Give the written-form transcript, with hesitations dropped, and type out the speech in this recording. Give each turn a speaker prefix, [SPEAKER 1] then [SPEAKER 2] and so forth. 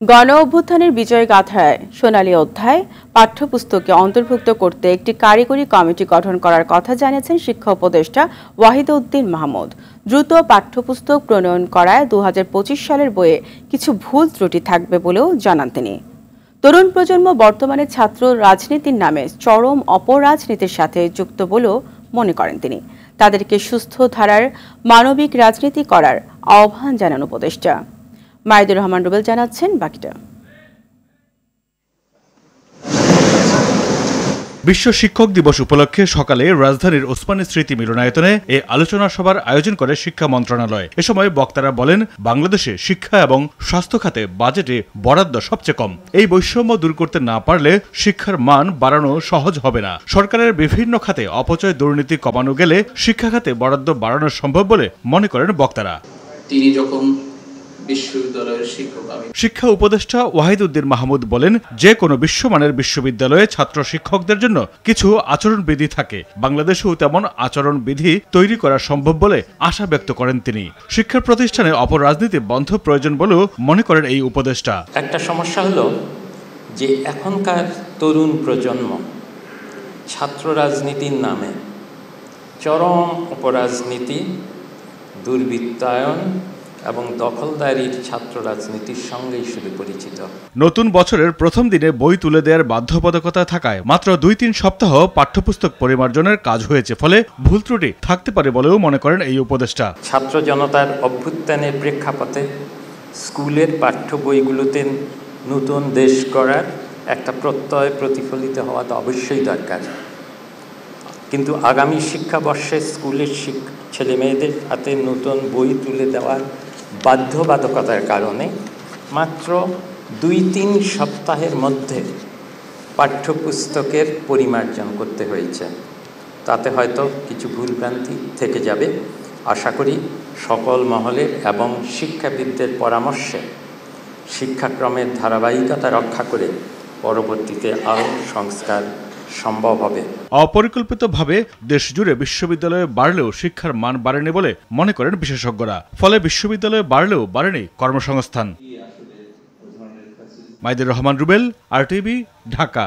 [SPEAKER 1] গণ অভ্যুত্থানের বিজয় গাথায় সোনালী অধ্যায় পাঠ্যপুস্তকে অন্তর্ভুক্ত করতে একটি কারিগরি কমিটি গঠন করার কথা জানিয়েছেন শিক্ষা উপদেষ্টা ওয়াহিদউদ্দিন মাহমুদ। দ্রুত পাঠ্যপুস্তক প্রণয়ন করায় ২০২৫ সালের বইয়ে কিছু ভুল ত্রুটি থাকবে বলেও জানান তিনি। তরুণ প্রজন্ম বর্তমানে ছাত্র রাজনীতির নামে চরম অপরাজনীতির সাথে যুক্ত বলেও মনে করেন তিনি। তাদেরকে সুস্থ ধারার মানবিক রাজনীতি করার আহ্বান জানান উপদেষ্টা। মাইদুর রহমান রুবেল জানাচ্ছেন বাকিটা।
[SPEAKER 2] বিশ্ব শিক্ষক দিবস উপলক্ষে সকালে রাজধানীর ওসমানী স্মৃতি মিলনায়তনে এ আলোচনা সভার আয়োজন করে শিক্ষা মন্ত্রণালয়। এ সময় বক্তারা বলেন, বাংলাদেশে শিক্ষা এবং স্বাস্থ্য খাতে বাজেটে বরাদ্দ সবচেয়ে কম। এই বৈষম্য দূর করতে না পারলে শিক্ষার মান বাড়ানো সহজ হবে না। সরকারের বিভিন্ন খাতে অপচয় দুর্নীতি কমানো গেলে শিক্ষা খাতে বরাদ্দ বাড়ানো সম্ভব বলে মনে করেন বক্তারা।
[SPEAKER 3] তিনি যখন
[SPEAKER 2] শিক্ষা উপদেষ্টা ওয়াহিদউদ্দিন মাহমুদ বলেন, যে কোনো বিশ্বমানের বিশ্ববিদ্যালয়ে ছাত্র শিক্ষকদের জন্য কিছু আচরণবিধি থাকে। বাংলাদেশেও তেমন আচরণবিধি তৈরি করা সম্ভব বলে আশা ব্যক্ত করেন তিনি। শিক্ষা প্রতিষ্ঠানে অপরাজনীতি বন্ধ প্রয়োজন বলেও মনে করেন এই উপদেষ্টা।
[SPEAKER 4] একটা সমস্যা হলো যে এখনকার তরুণ প্রজন্ম ছাত্র রাজনীতির নামে চরম অপরাজনীতি, দুর্বৃত্তায়ন এবং দখলদারির ছাত্র রাজনীতির সঙ্গেই শুধু পরিচিত।
[SPEAKER 2] নতুন বছরের প্রথম দিনে বই তুলে দেওয়ার বাধ্যবাধকতা থাকায় মাত্র ২-৩ সপ্তাহ পাঠ্যপুস্তক পরিমার্জনের কাজ হয়েছে, ফলে ভুল ত্রুটি থাকতে পারে বলেও মনে করেন এই উপদেষ্টা।
[SPEAKER 4] ছাত্র জনতার অভ্যুত্থানের প্রেক্ষাপটে স্কুলের পাঠ্য বইগুলোতে নতুন দেশ গড়ার একটা প্রত্যয় প্রতিফলিত হওয়া তো অবশ্যই দরকার, কিন্তু আগামী শিক্ষাবর্ষে স্কুলের ছেলে মেয়েদের হাতে নতুন বই তুলে দেওয়ার বাধ্যবাধকতার কারণে মাত্র ২-৩ সপ্তাহের মধ্যে পাঠ্যপুস্তকের পরিমার্জন করতে হয়েছে। তাতে হয়তো কিছু ভুলভ্রান্তি থেকে যাবে। আশা করি সকল মহলের এবং শিক্ষাবিদদের পরামর্শে শিক্ষাক্রমের ধারাবাহিকতা রক্ষা করে পরবর্তীতে আরও সংস্কার সম্ভব হবে।
[SPEAKER 2] অপরিকল্পিতভাবে দেশ জুড়ে বিশ্ববিদ্যালয়ে বাড়লেও শিক্ষার মান বাড়েনি বলে মনে করেন বিশেষজ্ঞরা। ফলে বিশ্ববিদ্যালয়ে বাড়লেও বাড়েনি কর্মসংস্থান। মাইদুর রহমান রুবেল, RTV, ঢাকা।